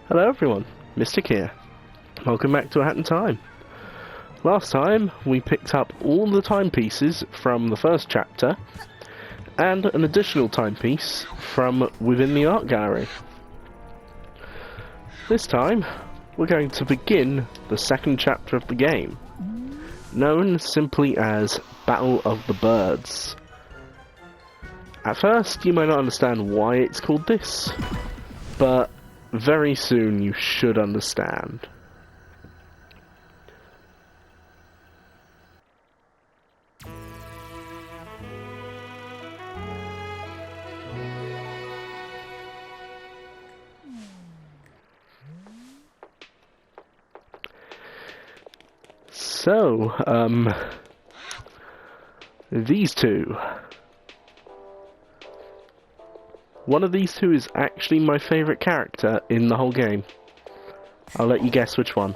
Hello everyone, Mystic here. Welcome back to A Hat in Time. Last time we picked up all the timepieces from the first chapter and an additional timepiece from within the art gallery. This time we're going to begin the second chapter of the game, known simply as Battle of the Birds. At first you might not understand why it's called this, but very soon you should understand. So, these two. One of these two is actually my favourite character in the whole game. I'll let you guess which one.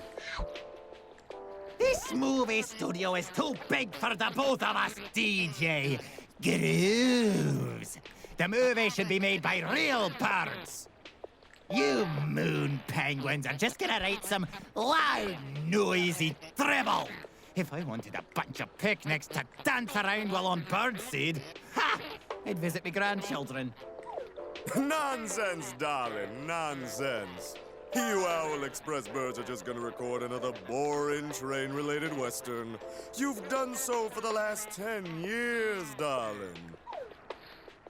This movie studio is too big for the both of us, DJ. Grooves. The movie should be made by real birds. You moon penguins are just gonna write some loud, noisy dribble. If I wanted a bunch of picnics to dance around while on birdseed, ha! I'd visit my grandchildren. Nonsense, darling, nonsense. You Owl Express birds are just gonna record another boring train-related western. You've done so for the last 10 years, darling.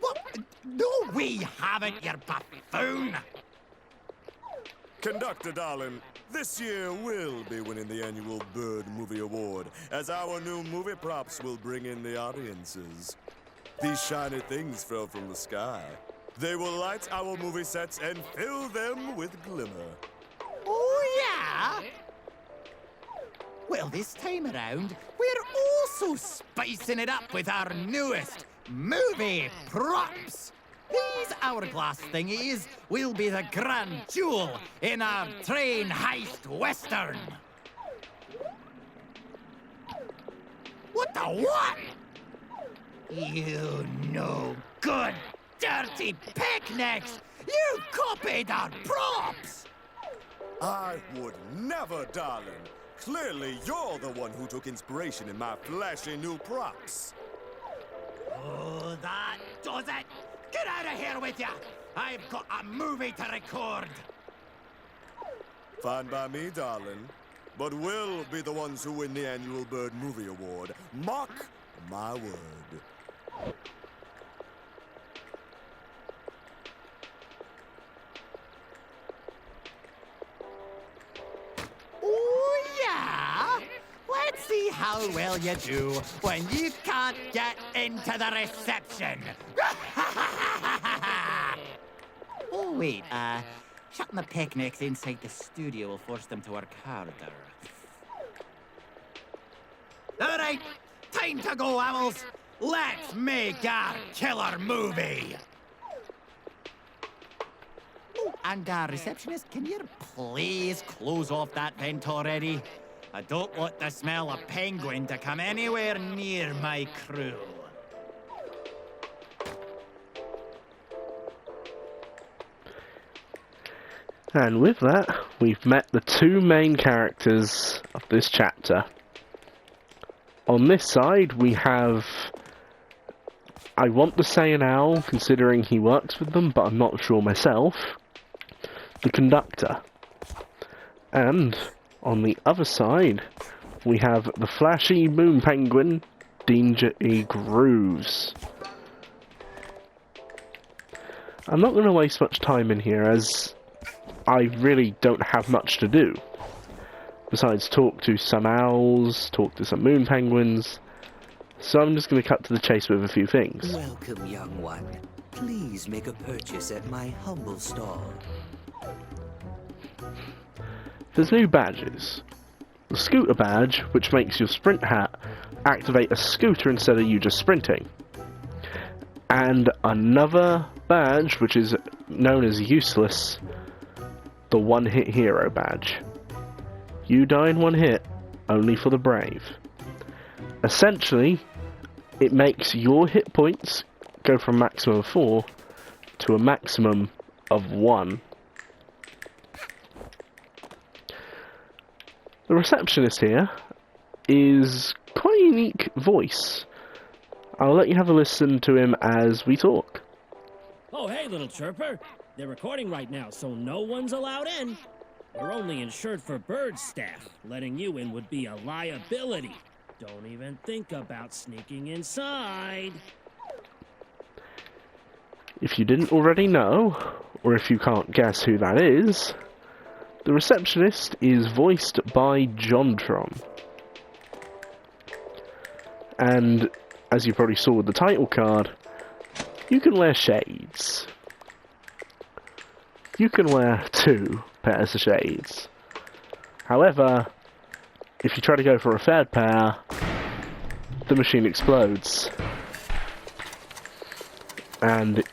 What? No, we haven't, you buffoon! Conductor, darling, this year we'll be winning the annual Bird Movie Award, as our new movie props will bring in the audiences. These shiny things fell from the sky. They will light our movie sets and fill them with glimmer. Oh, yeah? Well, this time around, we're also spicing it up with our newest movie props. These hourglass thingies will be the grand jewel in our train heist western. What the what? You no good, dirty picnics! You copied our props! I would never, darling. Clearly, you're the one who took inspiration in my flashy new props. Oh, that does it! Get out of here with ya! I've got a movie to record! Fine by me, darling. But we'll be the ones who win the annual Bird Movie Award. Mark my word. Oh, yeah? Let's see how well you do when you can't get into the reception. Oh, wait, shutting the picnics inside the studio will force them to work harder. All right, time to go, Owls. Let's make our killer movie. Oh, and, receptionist, can you please close off that vent already? I don't want the smell of penguin to come anywhere near my crew. And with that, we've met the two main characters of this chapter. On this side, we have, I want to say an owl, considering he works with them, but I'm not sure myself, the conductor. And on the other side, we have the flashy moon penguin, DJ Grooves. I'm not going to waste much time in here, as I really don't have much to do. Besides talk to some owls, talk to some moon penguins. So I'm just going to cut to the chase with a few things. Welcome, young one. Please make a purchase at my humble stall. There's new badges. The scooter badge, which makes your sprint hat activate a scooter instead of you just sprinting. And another badge, which is known as useless, the one-hit hero badge. You die in one hit, only for the brave. Essentially, it makes your hit points go from a maximum of 4 to a maximum of 1. The receptionist here is quite a unique voice. I'll let you have a listen to him as we talk. Oh, hey, little chirper. They're recording right now, so no one's allowed in. We're only insured for bird staff. Letting you in would be a liability. Don't even think about sneaking inside. If you didn't already know, or if you can't guess who that is, the receptionist is voiced by Jontron. And as you probably saw with the title card, you can wear shades. You can wear 2 pairs of shades. However, if you try to go for a third pair, the machine explodes. And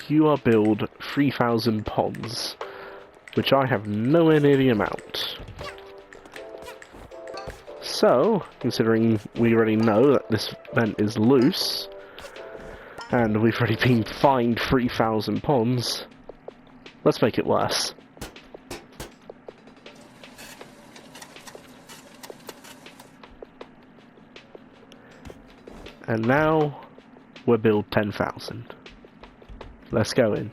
you are billed 3,000 pons, which I have nowhere near the amount. So, considering we already know that this vent is loose, and we've already been fined 3,000 pons, let's make it worse. And now, we're billed 10,000. Let's go in.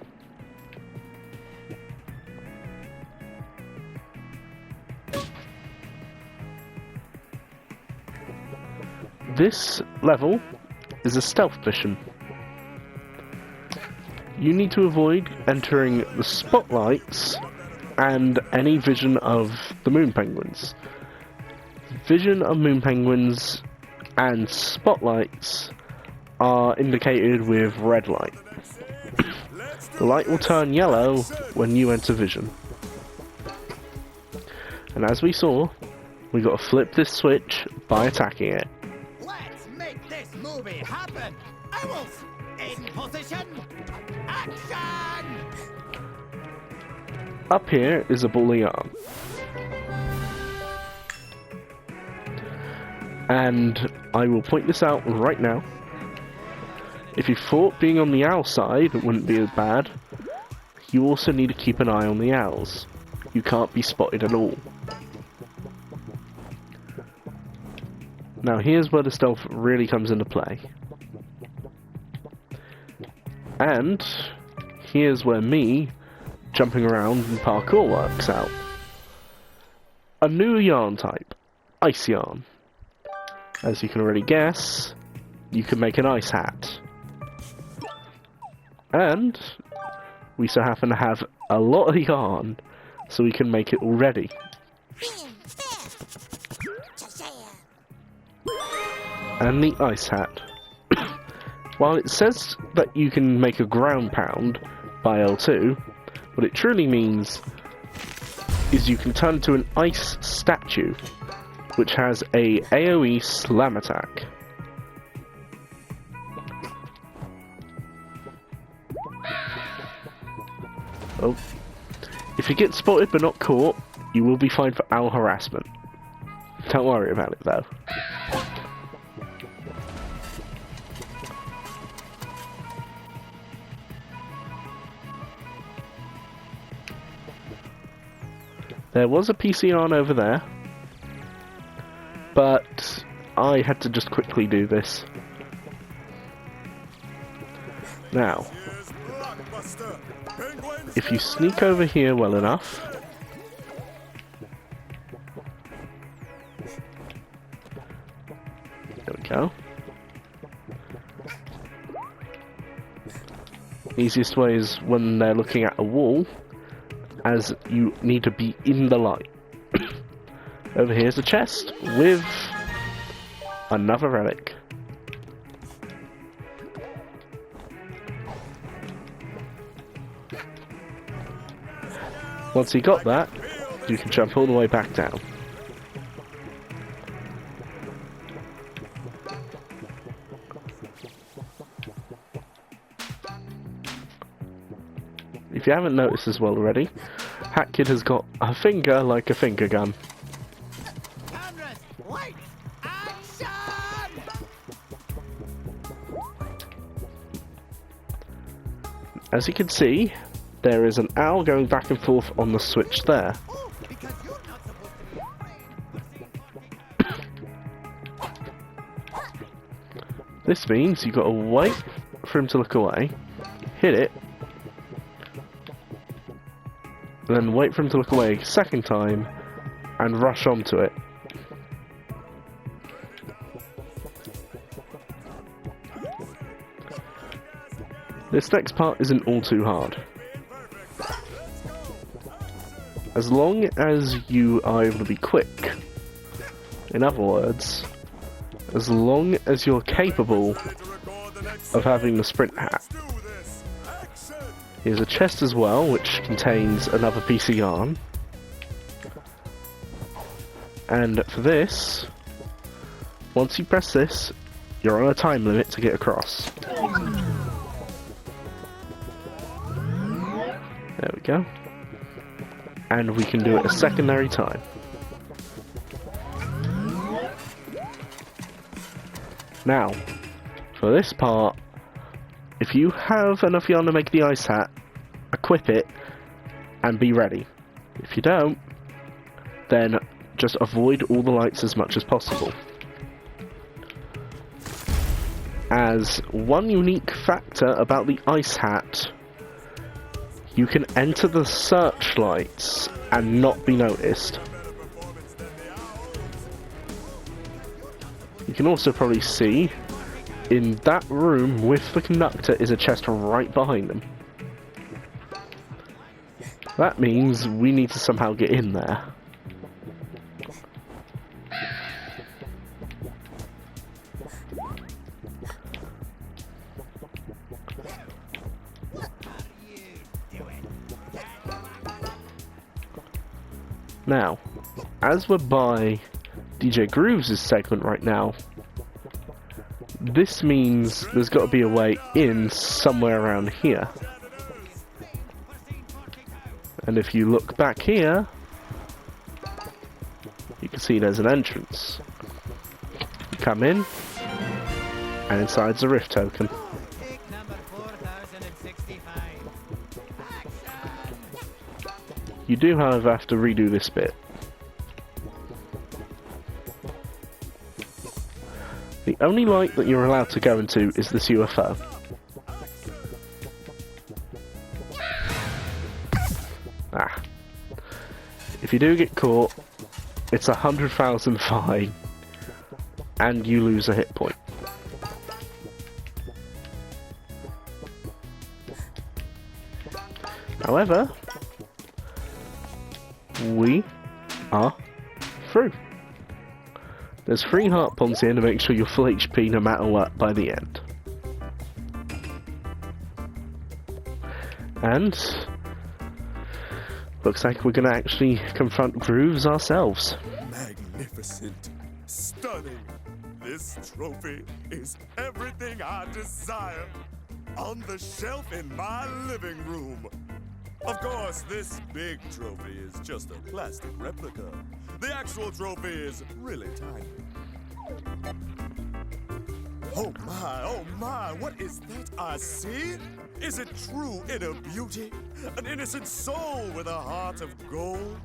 This level is a stealth mission. You need to avoid entering the spotlights and any vision of the moon penguins. Vision of moon penguins and spotlights are indicated with red light. The light will turn yellow when you enter vision. And as we saw, we got to flip this switch by attacking it. Let's make this movie happen! Owls! In position! Action! Up here is a ball of yarn. And I will point this out right now. If you thought being on the owl side wouldn't be as bad, you also need to keep an eye on the owls. You can't be spotted at all. Now here's where the stealth really comes into play. And here's where me jumping around and parkour works out. A new yarn type, ice yarn. As you can already guess, you can make an ice hat. And we so happen to have a lot of yarn, so we can make it already. And the ice hat. While it says that you can make a ground pound by L2, what it truly means is you can turn into an ice statue, which has a AoE slam attack. Oh. If you get spotted but not caught, you will be fined for owl harassment. Don't worry about it though. There was a PC on over there, but I had to just quickly do this. Now, if you sneak over here well enough, there we go. Easiest way is when they're looking at a wall, as you need to be in the light. Over here's a chest with another relic. Once you got that, you can jump all the way back down. If you haven't noticed as well already, Hat Kid has got a finger like a finger gun. Cameras, lights, action! As you can see, there is an owl going back and forth on the switch there. Oh, because you're not supposed to be afraid. This means you've got to wait for him to look away, hit it, then wait for him to look away a second time, and rush onto it. This next part isn't all too hard. As long as you are able to be quick, in other words, as long as you're capable of having the sprint hat. Here's a chest as well, which contains another piece of yarn. And for this, once you press this, you're on a time limit to get across. There we go. And we can do it a secondary time. Now, for this part, if you have enough yarn to make the ice hat, equip it and be ready. If you don't, then just avoid all the lights as much as possible. As one unique factor about the ice hat, you can enter the searchlights and not be noticed. You can also probably see in that room with the conductor is a chest right behind them. That means we need to somehow get in there. Now, as we're by DJ Grooves' segment right now, this means there's got to be a way in somewhere around here. And if you look back here, you can see there's an entrance. You come in, and inside's a rift token. You do, however, have to redo this bit. The only light that you're allowed to go into is this UFO. Ah. If you do get caught, it's 100,000 fine, and you lose a hit point. However, we are through. There's 3 heart pumps here to make sure you're full HP no matter what by the end. And looks like we're going to actually confront Grooves ourselves. Magnificent. Stunning. This trophy is everything I desire. On the shelf in my living room. Of course, this big trophy is just a plastic replica. The actual trophy is really tiny. Oh my, what is that I see? Is it true inner beauty? An innocent soul with a heart of gold?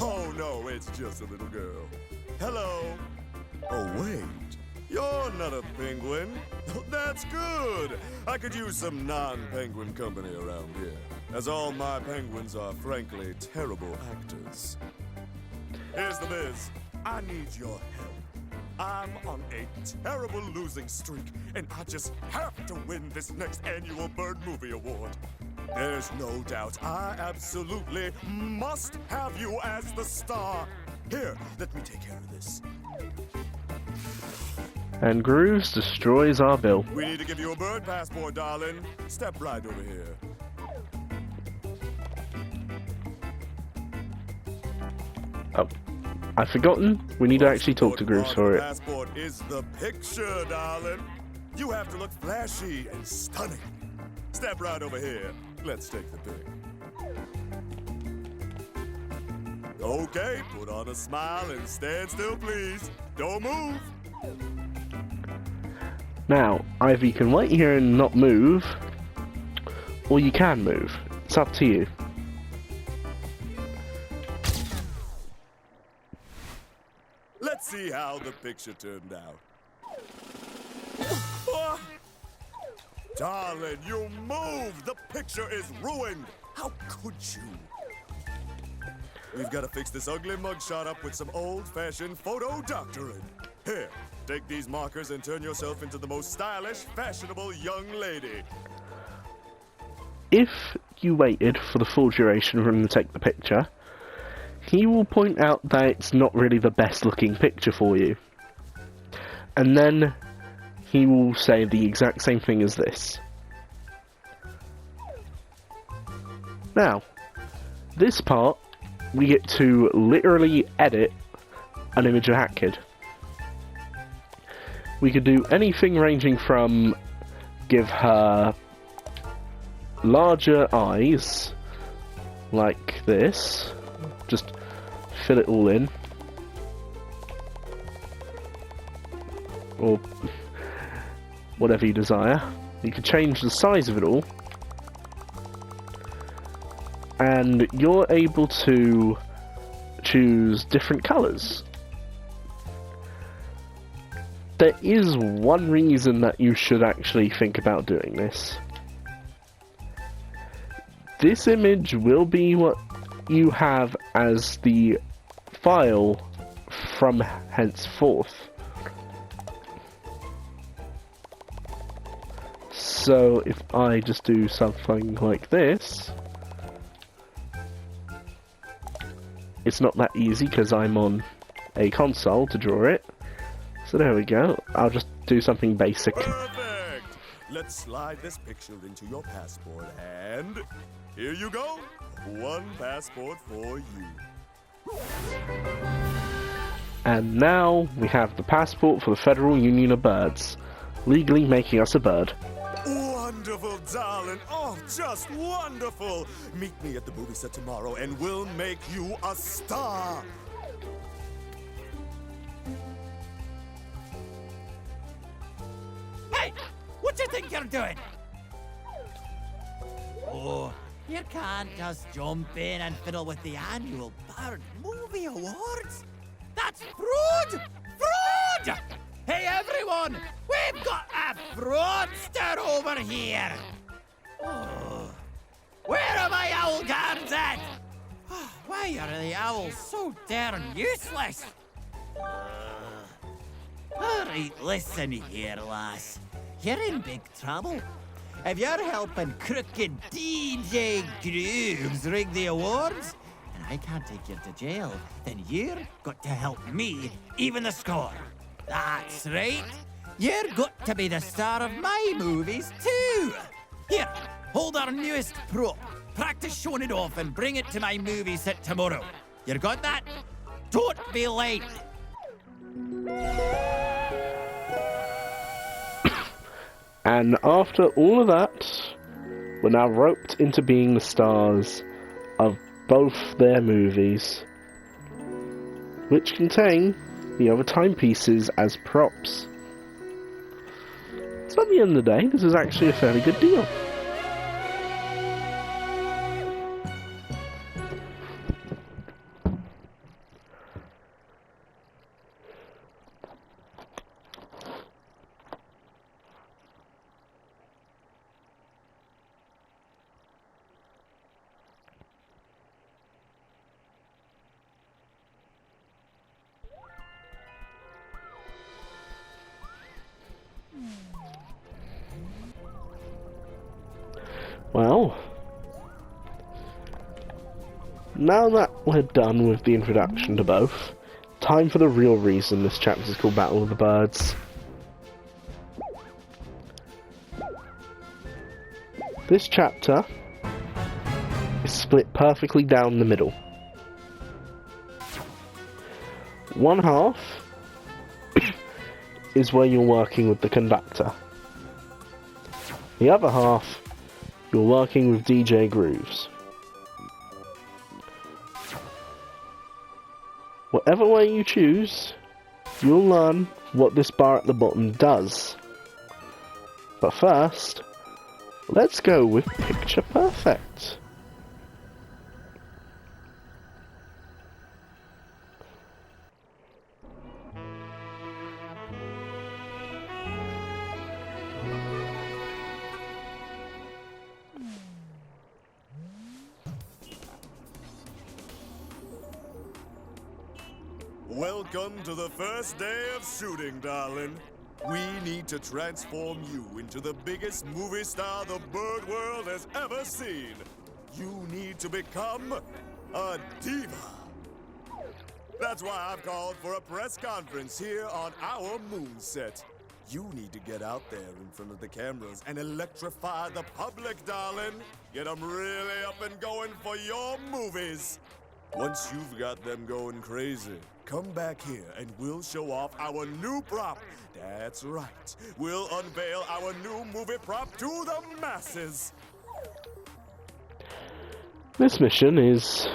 Oh no, it's just a little girl. Hello. Oh wait. You're not a penguin. That's good. I could use some non-penguin company around here, as all my penguins are frankly terrible actors. Here's the biz. I need your help. I'm on a terrible losing streak, and I just have to win this next annual Bird Movie Award. There's no doubt I absolutely must have you as the star. Here, let me take care of this. And Grooves destroys our bill. We need to give you a bird passport, darling. Step right over here. Oh, I've forgotten. We need to actually talk to Grooves for it. Passport is the picture, darling. You have to look flashy and stunning. Step right over here. Let's take the pic. Okay, put on a smile and stand still, please. Don't move. Now, either you can wait here and not move, or you can move. It's up to you. see how the picture turned out. Ah! Darling, you moved! The picture is ruined! How could you? We've got to fix this ugly mugshot up with some old-fashioned photo doctoring. Here, take these markers and turn yourself into the most stylish, fashionable young lady. If you waited for the full duration for him to take the picture, he will point out that it's not really the best looking picture for you. And then he will say the exact same thing as this. Now, this part, we get to literally edit an image of HackKid. We could do anything ranging from give her larger eyes, like this, just fill it all in, or whatever you desire. You can change the size of it all, and you're able to choose different colours. There is one reason that you should actually think about doing this. This image will be what you have as the file from henceforth. So if I just do something like this, it's not that easy because I'm on a console to draw it. So there we go. I'll just do something basic. Perfect! Let's slide this picture into your passport, and here you go. One passport for you. And now we have the passport for the Federal Union of Birds, legally making us a bird. Wonderful, darling. Oh, just wonderful. Meet me at the movie set tomorrow, and we'll make you a star. Hey! What do you think you're doing? Oh, you can't just jump in and fiddle with the annual Bird Movie Awards. That's fraud! Fraud! Hey, everyone! We've got a fraudster over here! Oh, where are my owl guards at? Oh, why are the owls so darn useless? Alright, listen here, lass. You're in big trouble. If you're helping crooked DJ Grooves rig the awards, and I can't take you to jail, then you're got to help me even the score. That's right. You're got to be the star of my movies, too. Here, hold our newest prop. Practice showing it off and bring it to my movie set tomorrow. You got that? Don't be late. And after all of that, we're now roped into being the stars of both their movies, which contain the other timepieces as props. So at the end of the day, this is actually a fairly good deal. Well, now that we're done with the introduction to both, time for the real reason this chapter is called Battle of the Birds. This chapter is split perfectly down the middle. One half is where you're working with the conductor. The other half, you're working with DJ Grooves. Whatever way you choose, you'll learn what this bar at the bottom does. But first, let's go with Picture Perfect. Welcome to the first day of shooting, darling. We need to transform you into the biggest movie star the bird world has ever seen. You need to become a diva. That's why I've called for a press conference here on our moon set. You need to get out there in front of the cameras and electrify the public, darling. Get them really up and going for your movies. Once you've got them going crazy, come back here and we'll show off our new prop. That's right. We'll unveil our new movie prop to the masses. This mission is,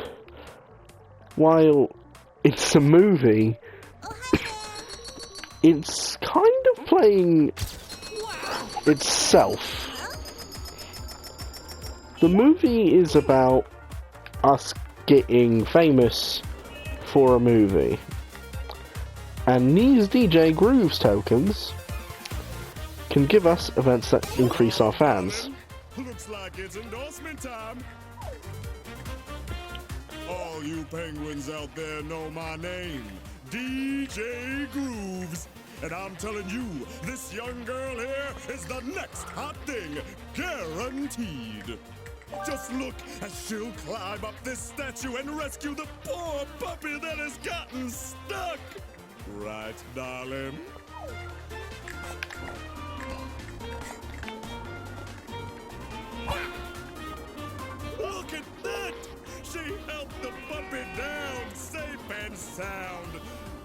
while it's a movie, it's kind of playing itself. The movie is about us getting famous for a movie, and these DJ Grooves tokens can give us events that increase our fans. Looks like it's endorsement time. All you penguins out there know my name, DJ Grooves. And I'm telling you, this young girl here is the next hot thing, guaranteed. Just look as she'll climb up this statue and rescue the poor puppy that has gotten stuck. Right, darling? Look at that! She helped the puppy down, safe and sound.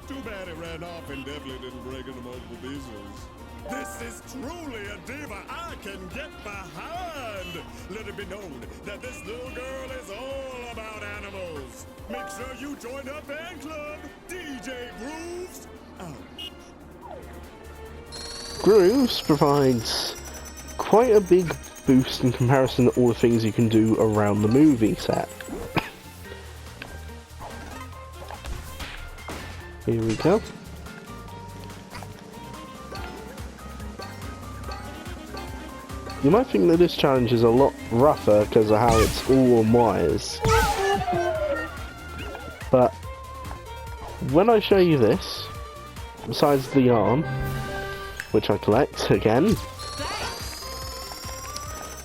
Too bad it ran off and definitely didn't break into multiple pieces. This is truly a diva I can get behind. Let it be known that this little girl is all about animals. Make sure you join her fan club, DJ Grooves. Grooves provides quite a big boost in comparison to all the things you can do around the movie set. Here we go. You might think that this challenge is a lot rougher because of how it's all on wires. But when I show you this, besides the arm, which I collect again,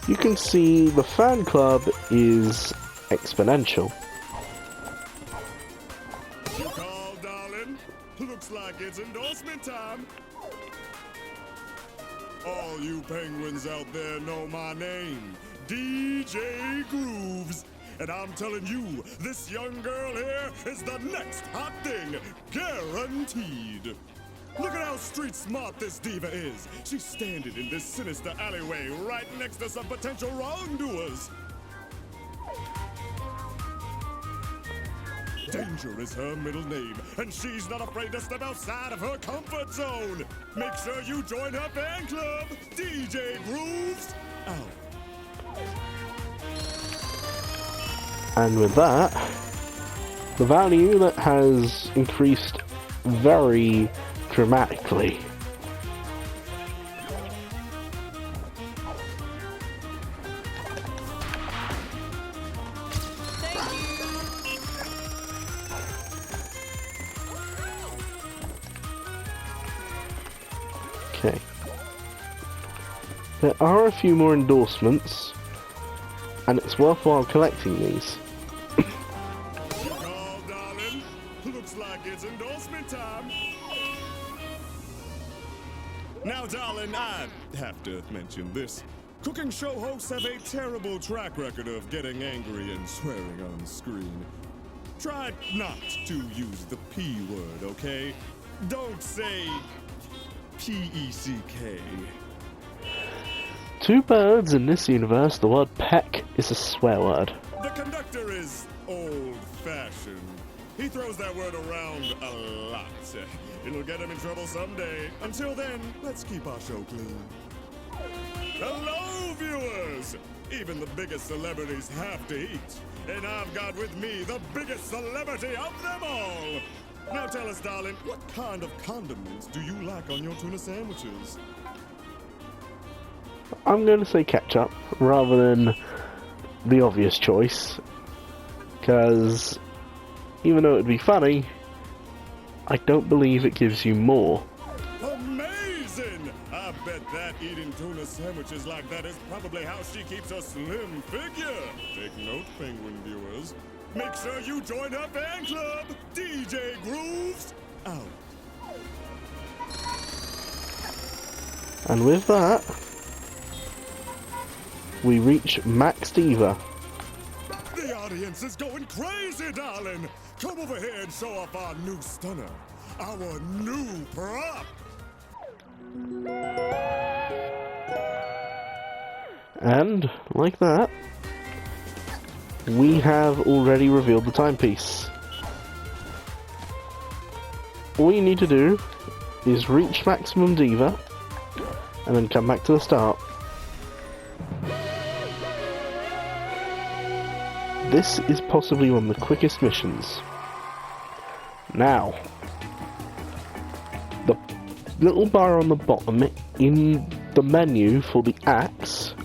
you can see the fan club is exponential. You call, darling? Looks like it's endorsement time. All you penguins out there know my name, DJ Grooves. And I'm telling you, this young girl here is the next hot thing, guaranteed. Look at how street smart this diva is. She's standing in this sinister alleyway right next to some potential wrongdoers. Danger is her middle name, and she's not afraid to step outside of her comfort zone. Make sure you join her fan club, DJ Grooves. And with that, the value that has increased very dramatically. Okay. There are a few more endorsements, and it's worthwhile collecting these. Oh, darling, looks like it's endorsement time. Now, darling, I have to mention this. Cooking show hosts have a terrible track record of getting angry and swearing on screen. Try not to use the P word, okay? Don't say P-E-C-K. Two birds in this universe, the word peck is a swear word. The conductor is old-fashioned. He throws that word around a lot. It'll get him in trouble someday. Until then, let's keep our show clean. Hello, viewers! Even the biggest celebrities have to eat. And I've got with me the biggest celebrity of them all. Now tell us, darling, what kind of condiments do you like on your tuna sandwiches? I'm going to say ketchup rather than the obvious choice, because even though it would be funny, I don't believe it gives you more. Amazing! I bet that eating tuna sandwiches like that is probably how she keeps a slim figure. Take note, Penguin viewers. Make sure you join her fan club. DJ Grooves out. And with that, we reach Max Diva. The audience is going crazy, darling. Come over here and show off our new stunner. Our new prop. And, like that, we have already revealed the timepiece. All you need to do is reach Maximum Diva, and then come back to the start. This is possibly one of the quickest missions. Now, the little bar on the bottom in the menu for the axe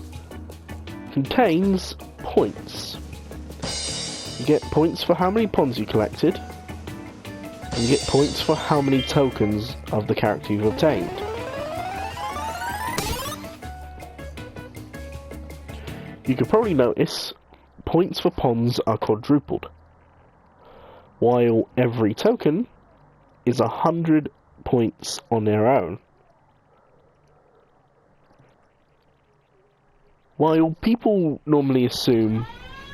contains points. You get points for how many ponds you collected, and you get points for how many tokens of the character you've obtained. You could probably notice points for ponds are quadrupled, while every token is 100 points on their own. While people normally assume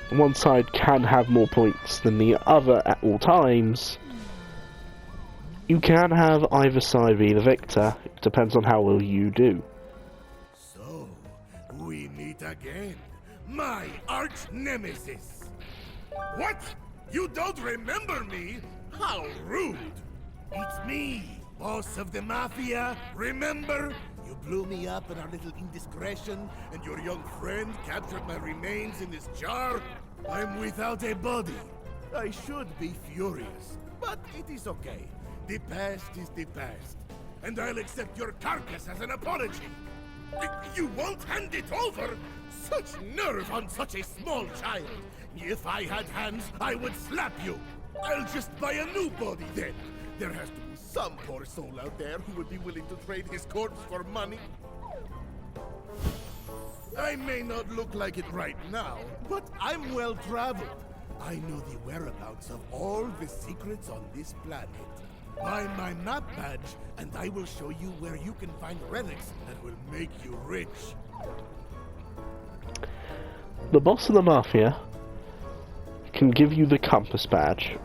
one side can have more points than the other at all times, you can have either side be the victor. It depends on how well you do. So, we meet again. My arch nemesis. What? You don't remember me? How rude. It's me, boss of the Mafia. Remember? You blew me up in our little indiscretion, and your young friend captured my remains in this jar. I'm without a body. I should be furious, but it is okay. The past is the past, and I'll accept your carcass as an apology. You won't hand it over? Such nerve on such a small child. If I had hands, I would slap you. I'll just buy a new body then. There has to be some poor soul out there who would be willing to trade his corpse for money. I may not look like it right now, but I'm well traveled. I know the whereabouts of all the secrets on this planet. Buy my map badge, and I will show you where you can find relics that will make you rich. The boss of the Mafia can give you the compass badge.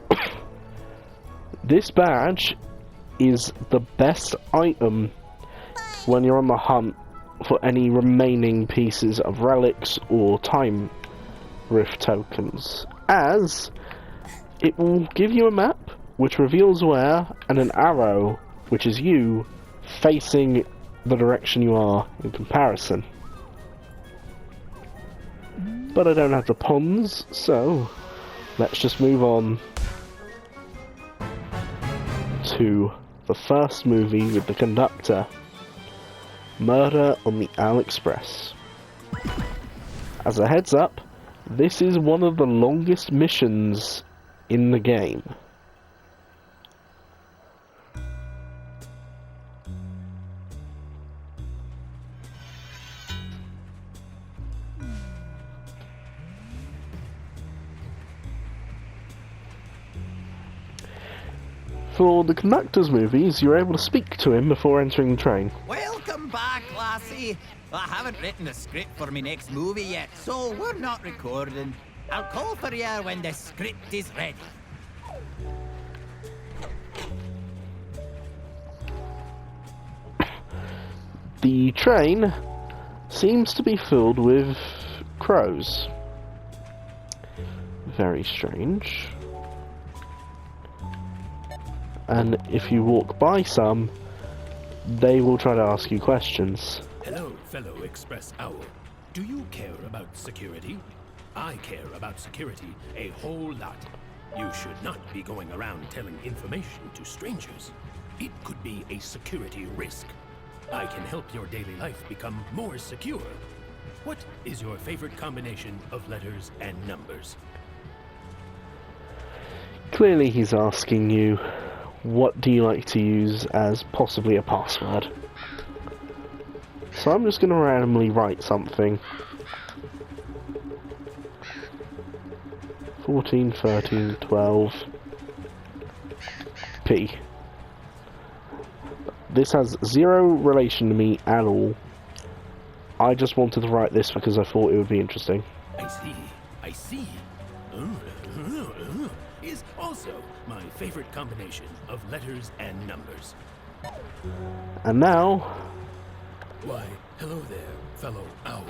This badge is the best item when you're on the hunt for any remaining pieces of relics or time rift tokens, as it will give you a map which reveals where, and an arrow which is you facing the direction you are in comparison. But I don't have the ponds, so let's just move on to the first movie with the conductor, Murder on the Owl Express. As a heads up, this is one of the longest missions in the game. For the conductor's movies, you're able to speak to him before entering the train. Welcome back, lassie. I haven't written a script for my next movie yet, so we're not recording. I'll call for you when the script is ready. The train seems to be filled with crows. Very strange. And if you walk by some, they will try to ask you questions. Hello, fellow Express Owl. Do you care about security? I care about security a whole lot. You should not be going around telling information to strangers. It could be a security risk. I can help your daily life become more secure. What is your favorite combination of letters and numbers? Clearly he's asking you what do you like to use as possibly a password? So I'm just going to randomly write something. 14, 13, 12, P. This has zero relation to me at all. I just wanted to write this because I thought it would be interesting. I see. Is also my favorite combination of letters and numbers. And now... Why, hello there, fellow owl.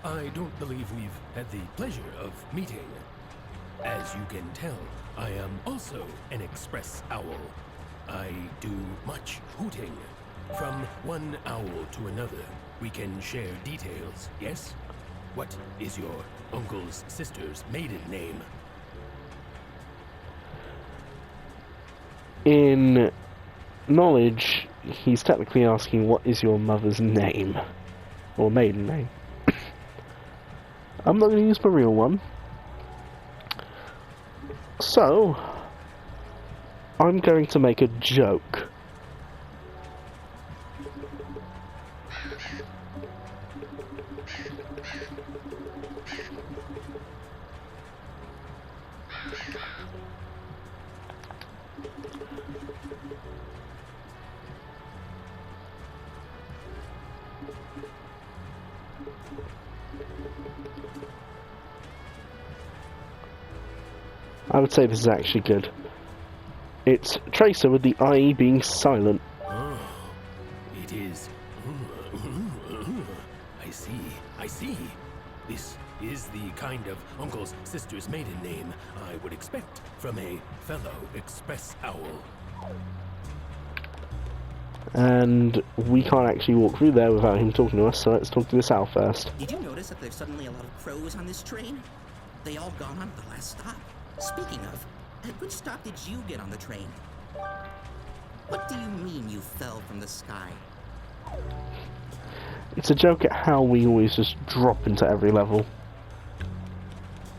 I don't believe we've had the pleasure of meeting. As you can tell, I am also an express owl. I do much hooting. From one owl to another, we can share details, yes? What is your uncle's sister's maiden name? In knowledge, he's technically asking what is your mother's name? Or maiden name. I'm not going to use my real one. So, I'm going to make a joke. I would say this is actually good. It's Tracer with the IE being silent. Oh, it is. I see. This is the kind of uncle's sister's maiden name I would expect from a fellow express owl. And we can't actually walk through there without him talking to us, so let's talk to this owl first. Did you notice that there's suddenly a lot of crows on this train? They all gone on at the last stop. Speaking of, at which stop did you get on the train? What do you mean you fell from the sky? It's a joke at how we always just drop into every level.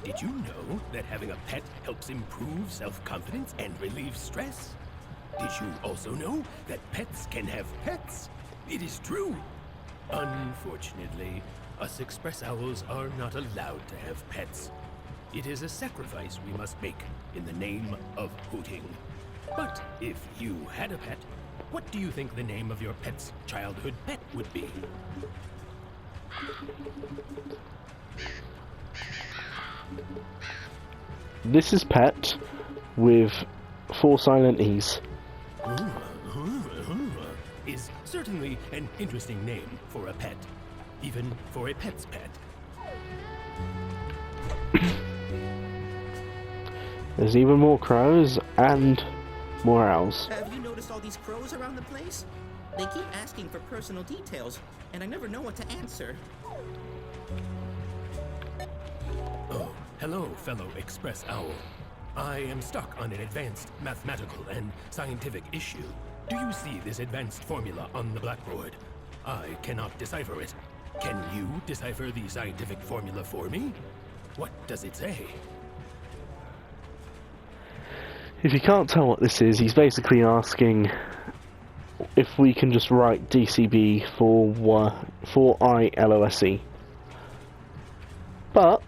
Did you know that having a pet helps improve self-confidence and relieve stress? Did you also know that pets can have pets? It is true. Unfortunately, us express owls are not allowed to have pets. It is a sacrifice we must make in the name of hooting. But if you had a pet, what do you think the name of your pet's childhood pet would be? This is Pet with 4 silent E's. Is certainly an interesting name for a pet, even for a pet's pet. There's even more crows and more owls. Have you noticed all these crows around the place? They keep asking for personal details, and I never know what to answer. Oh, hello, fellow express owl. I am stuck on an advanced mathematical and scientific issue. Do you see this advanced formula on the blackboard? I cannot decipher it. Can you decipher the scientific formula for me? What does it say? If you can't tell what this is, he's basically asking if we can just write DCB for ILOSE. But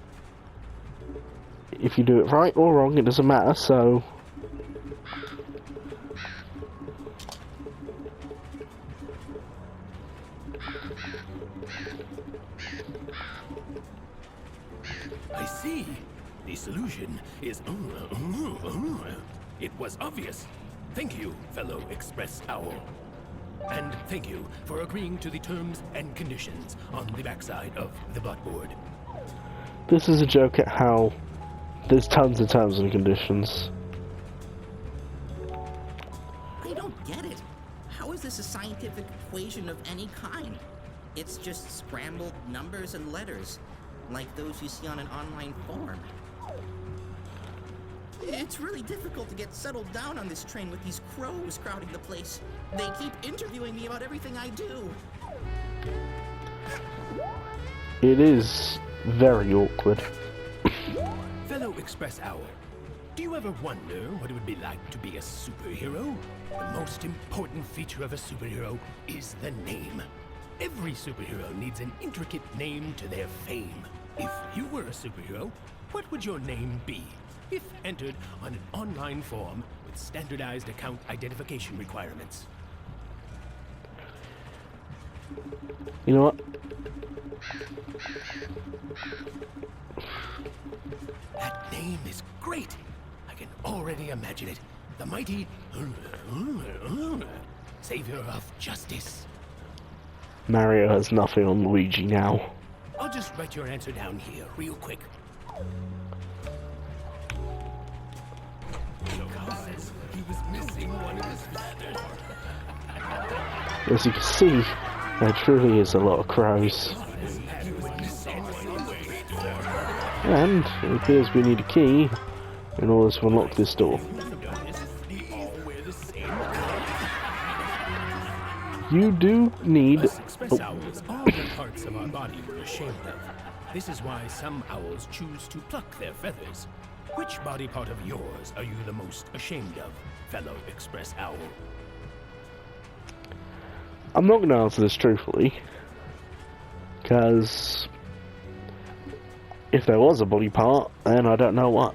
if you do it right or wrong, it doesn't matter, so I see. The solution is... It was obvious. Thank you, fellow express owl. And thank you for agreeing to the terms and conditions on the backside of the blackboard. this is a joke at how there's tons of terms and conditions. I don't get it. How is this a scientific equation of any kind? It's just scrambled numbers and letters, like those you see on an online forum. It's really difficult to get settled down on this train with these crows crowding the place. They keep interviewing me about everything I do. It is very awkward. Fellow express owl, Do you ever wonder what it would be like to be a superhero? The most important feature of a superhero is the name. Every superhero needs an intricate name to their fame. If you were a superhero, what would your name be? If entered on an online form with standardized account identification requirements. You know what? That name is great. I can already imagine it. The mighty savior of justice. Mario has nothing on Luigi now. I'll just write your answer down here real quick. He was missing one of his feathers. As you can see, there truly is a lot of crows. And it appears we need a key in order to unlock this door. You do need... Us express owls, all the parts of our body we're ashamed of. This is why some owls choose to pluck their feathers. Which body part of yours are you the most ashamed of, fellow express owl? I'm not going to answer this truthfully, because if there was a body part, then I don't know what.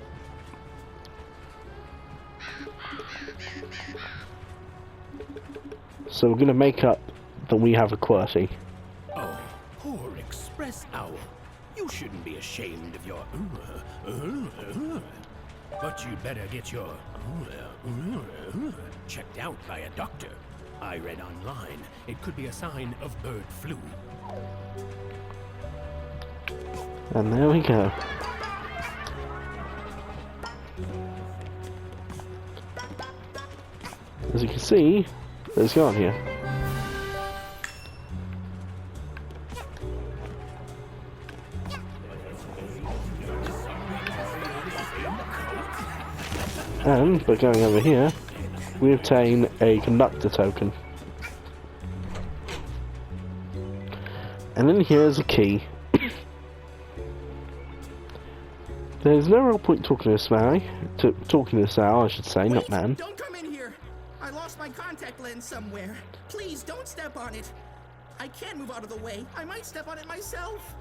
So we're going to make up that we have a QWERTY. Oh, poor express owl. You shouldn't be ashamed of your... But you'd better get your... checked out by a doctor. I read online, it could be a sign of bird flu. And there we go. As you can see, there's gone here. And by going over here, we obtain a conductor token. And then here's a key. There's no real point talking to this man. Talking to this owl, I should say, not man. Don't come in here! I lost my contact lens somewhere. Please don't step on it. I can't move out of the way. I might step on it myself.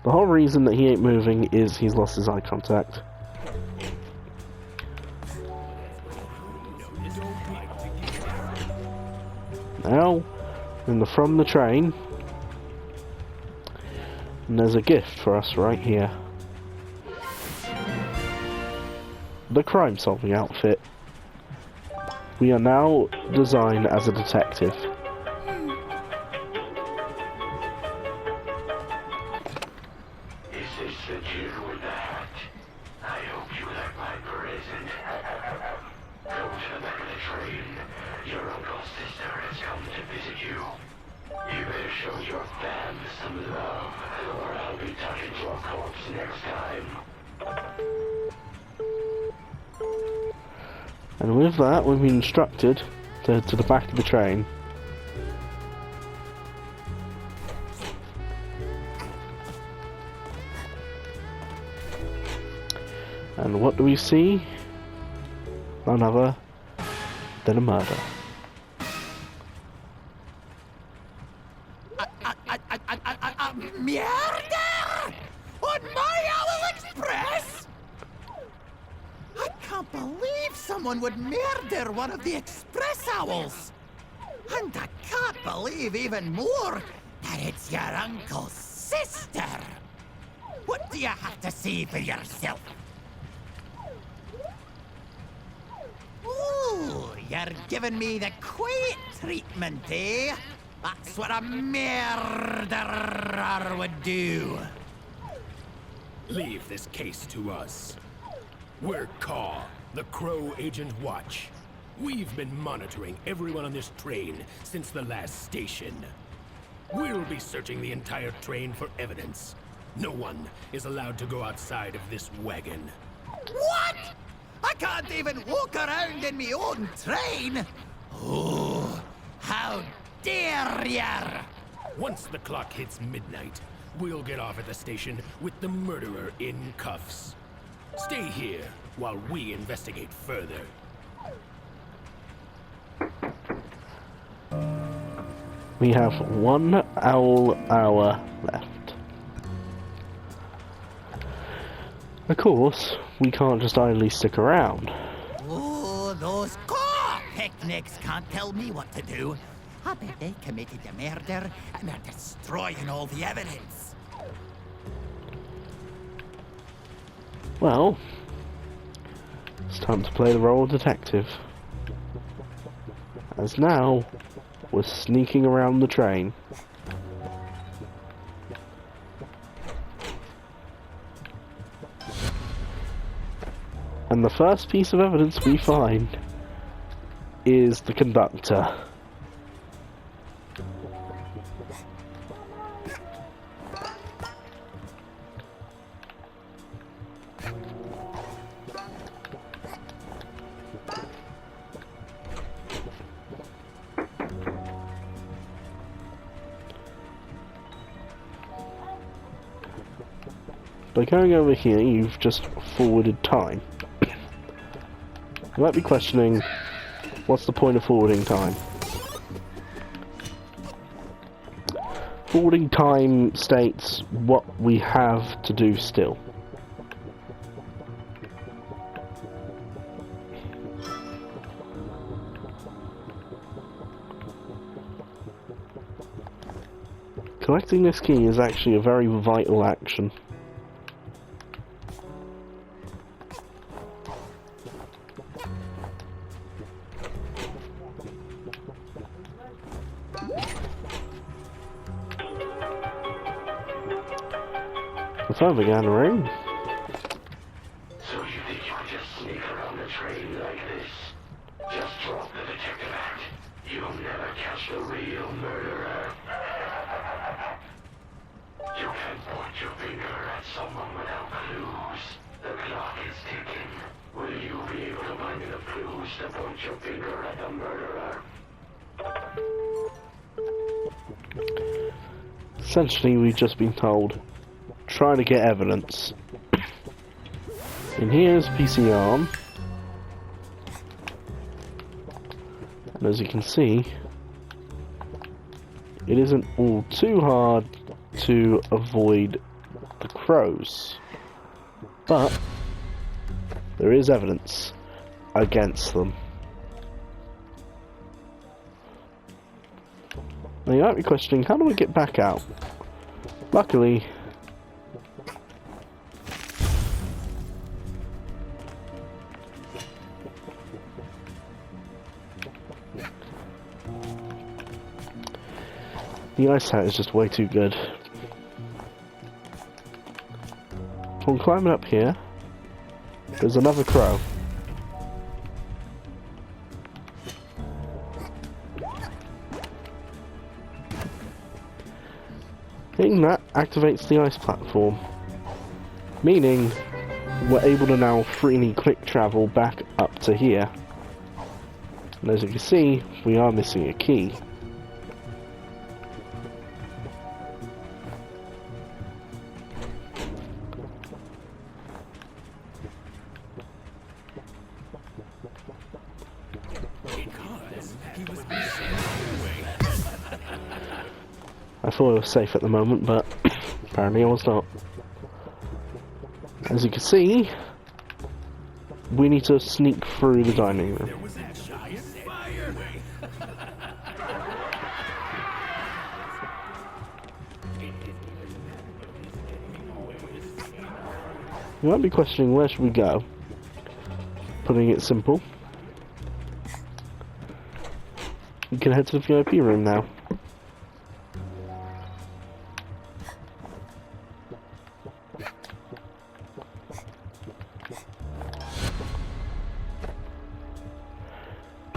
The whole reason that he ain't moving is he's lost his eye contact. Now, from the train, and there's a gift for us right here. The crime-solving outfit. We are now designed as a detective. Is this the kid with the hat? I hope you like my present. Go to the back of the train. Your uncle's sister has come to visit you. You better show your fam some love, or I'll be talking to a corpse next time. And with that, we've been instructed to the back of the train. And what do we see? None other than a murder. Murder! On my Owl Express? I can't believe someone would murder one of the Express Owls. And I can't believe even more that it's your uncle's sister. What do you have to see for yourself? Ooh, you're giving me the quiet treatment, eh? That's what a murderer would do. Leave this case to us. We're Caw, the Crow Agent Watch. We've been monitoring everyone on this train since the last station. We'll be searching the entire train for evidence. No one is allowed to go outside of this wagon. What? I can't even walk around in my own train? Oh, how dare ya! Once the clock hits midnight, we'll get off at the station with the murderer in cuffs. Stay here while we investigate further. We have 1 owl hour left. Of course, we can't just idly stick around. Oh, those car picnics can't tell me what to do. I bet they committed the murder and are destroying all the evidence. Well, it's time to play the role of detective. As now, we're sneaking around the train. And the first piece of evidence we find is the conductor. By going over here, you've just forwarded time. You might be questioning, what's the point of forwarding time? Forwarding time states what we have to do still. Collecting this key is actually a very vital action. The phone began to ring. So you think you can just sneak around the train like this? Just drop the detective act. You'll never catch the real murderer. You can point your finger at someone without clues. The clock is ticking. Will you be able to find enough clues to point your finger at the murderer? Essentially, we've just been told, try to get evidence. And here's PC on. And as you can see, it isn't all too hard to avoid the crows. But there is evidence against them. Now you might be questioning, how do we get back out? Luckily, the ice hat is just way too good. Upon climbing up here, there's another crow. Hitting that activates the ice platform, meaning we're able to now freely quick travel back up to here. And as you can see, we are missing a key. I thought I was safe at the moment, but apparently I was not. As you can see, we need to sneak through the dining room. You might be questioning, where should we go? Putting it simple, you can head to the VIP room now.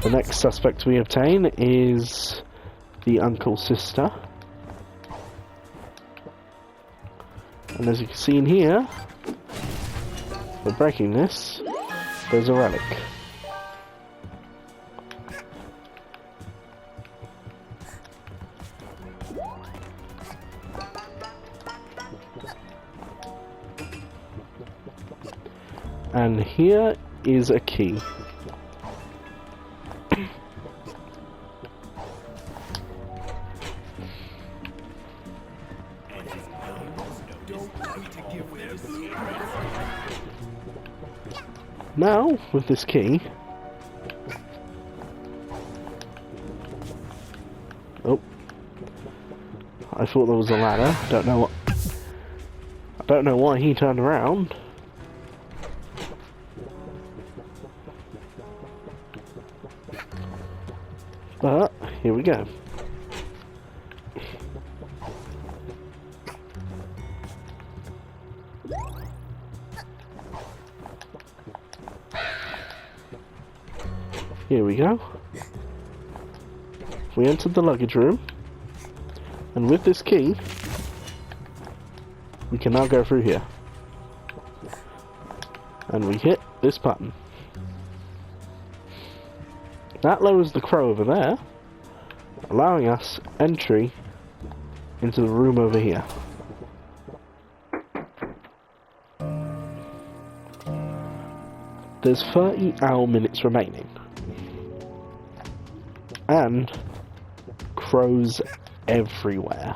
The next suspect we obtain is the uncle's sister. And as you can see in here, for breaking this, there's a relic. And here is a key. Now, with this key... Oh. I thought there was a ladder. Don't know why he turned around. But, here we go. Here we go. We entered the luggage room, and with this key, we can now go through here. And we hit this button. That lowers the crow over there, allowing us entry into the room over here. There's 30 owl minutes remaining. And crows everywhere.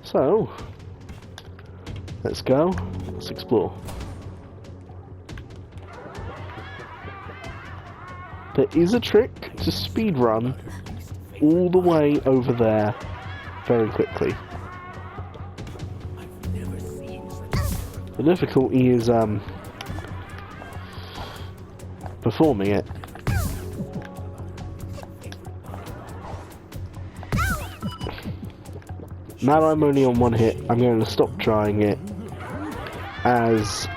So, let's go, let's explore. There is a trick to speedrun all the way over there very quickly. The difficulty is performing it. Now that I'm only on one hit, I'm going to stop trying it, as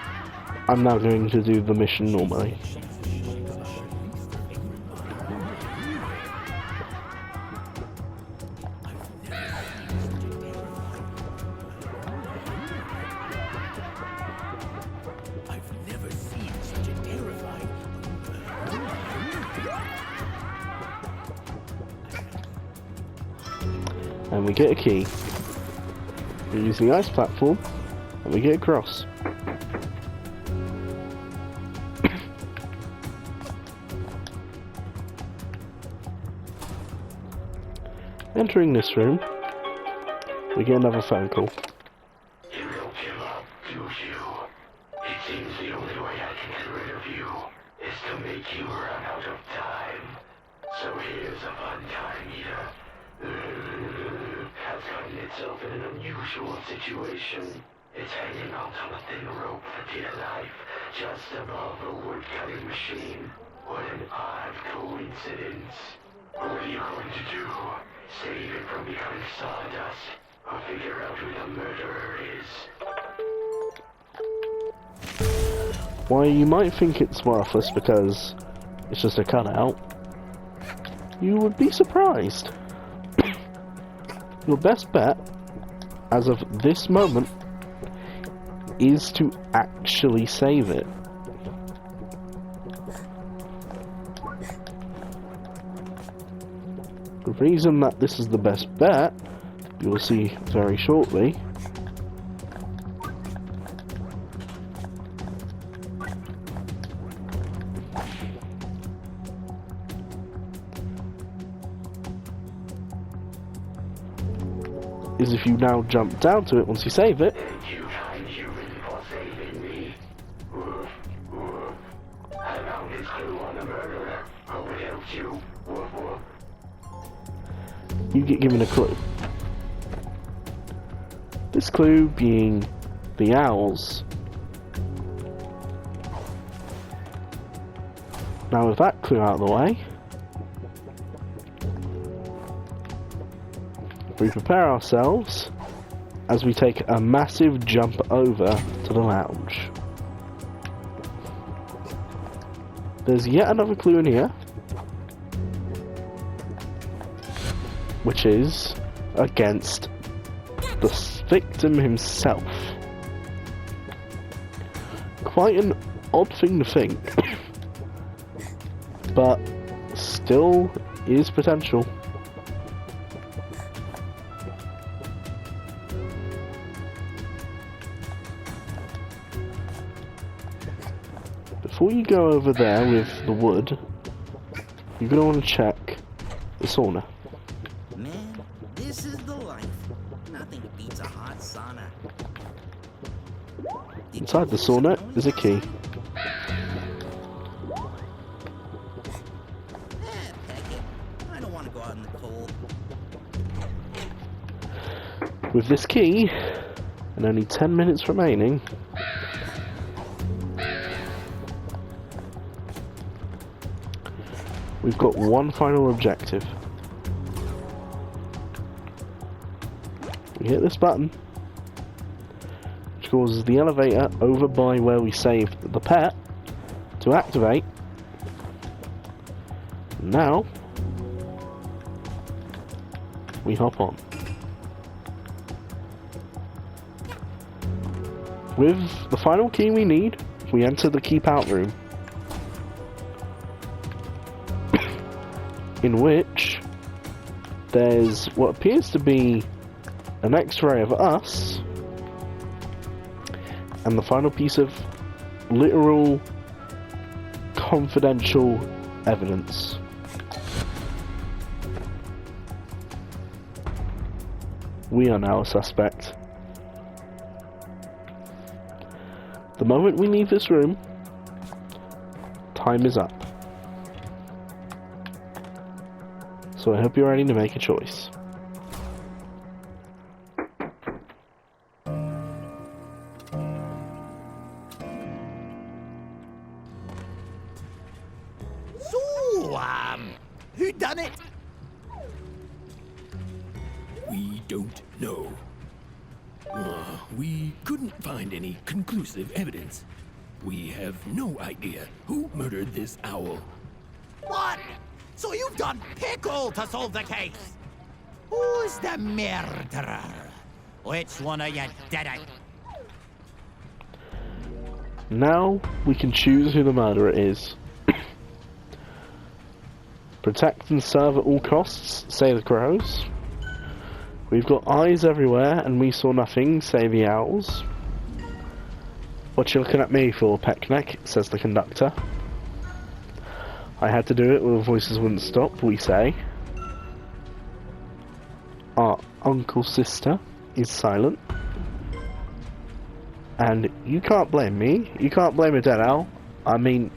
I'm now going to do the mission normally. And we get a key. We use the ice platform, and we get across. Entering this room, we get another phone call. You don't give up, do you? It seems the only way I can get rid of you is to make you run out of time. So here's a fun time eater. Has gotten itself in an unusual situation. It's hanging out on a thin rope for dear life, just above a wood-cutting machine. What an odd coincidence. What are you going to do? Save it from becoming sawdust, or figure out who the murderer is? Why, you might think it's worthless because it's just a cutout. You would be surprised. Your best bet, as of this moment, is to actually save it. The reason that this is the best bet, you will see very shortly, is if you now jump down to it once you save it. Thank you, kind human, for saving me. Woof, woof. I found his clue on the murderer. Hope it helps you. Woof, woof. You get given a clue. This clue being the owls. Now with that clue out of the way, we prepare ourselves as we take a massive jump over to the lounge. There's yet another clue in here, which is against the victim himself. Quite an odd thing to think, but still is potential. before you go over there with the wood, you're going to want to check the sauna. Man, this is the life. Nothing beats a hot sauna. Inside the sauna is a key. Heck it. I don't want to go out in the cold. With this key, and only 10 minutes remaining, we've got one final objective. We hit this button, which causes the elevator over by where we saved the pet to activate. Now, we hop on. With the final key we need, we enter the keep out room, in which there's what appears to be an X-ray of us and the final piece of literal confidential evidence. We are now a suspect. The moment we leave this room, time is up. So I hope you're ready to make a choice. So, who done it? We don't know. We couldn't find any conclusive evidence. We have no idea who murdered this owl. What? So you've done pickle to solve the case? Who's the murderer? Which one of you did it? Now we can choose who the murderer is. Protect and serve at all costs, say the crows. We've got eyes everywhere and we saw nothing, say the owls. What you looking at me for, Peckneck, says the conductor. I had to do it or the voices wouldn't stop, we say. Our uncle sister is silent. And you can't blame me. You can't blame a dead owl. I mean,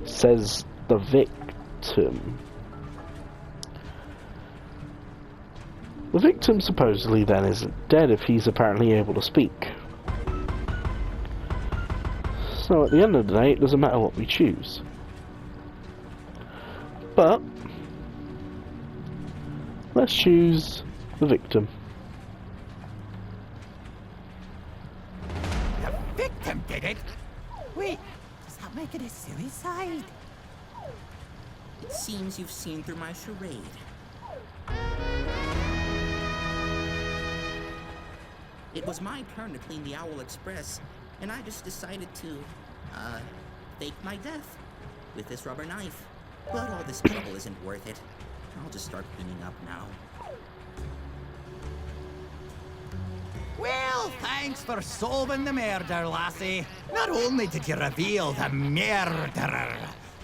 says the victim. The victim supposedly then isn't dead if he's apparently able to speak. So at the end of the day, it doesn't matter what we choose. But let's choose the victim. The victim did it? Wait, does that make it a suicide? It seems you've seen through my charade. It was my turn to clean the Owl Express, and I just decided to, fake my death with this rubber knife. But all this trouble isn't worth it. I'll just start cleaning up now. Well, thanks for solving the murder, lassie. Not only did you reveal the murderer,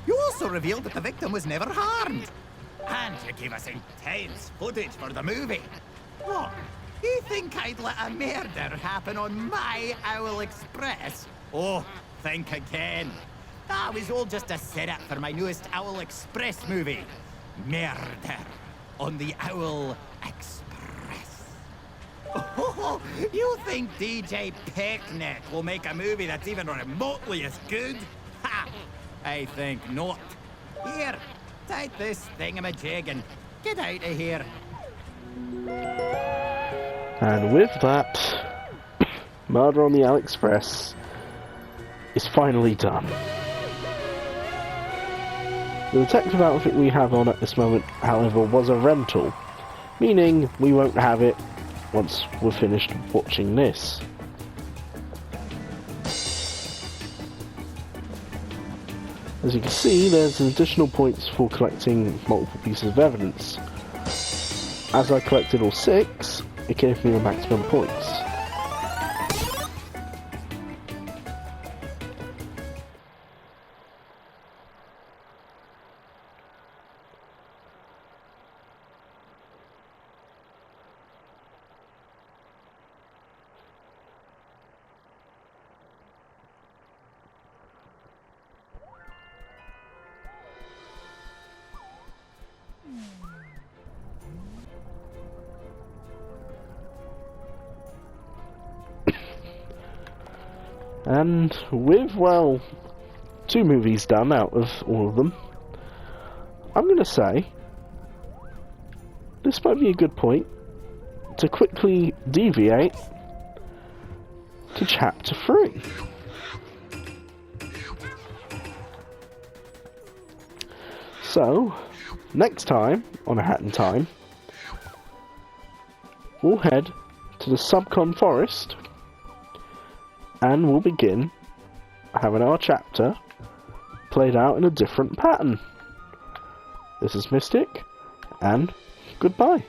you also revealed that the victim was never harmed. And you gave us intense footage for the movie. What? You think I'd let a murder happen on my Owl Express? Oh, think again. That was all just a setup for my newest Owl Express movie. Murder on the Owl Express. Oh, you think DJ Picnic will make a movie that's even remotely as good? Ha! I think not. Here, take this thingamajig and get out of here. And with that, Murder on the Owl Express is finally done. The detective outfit we have on at this moment, however, was a rental, meaning we won't have it once we're finished watching this. As you can see, there's additional points for collecting multiple pieces of evidence. As I collected all 6, it gave me the maximum points. And with, well, 2 movies done out of all of them, I'm going to say this might be a good point to quickly deviate to Chapter 3. So, next time on A Hat in Time, we'll head to the Subcon Forest and we'll begin having our chapter played out in a different pattern. This is Mystic, and goodbye.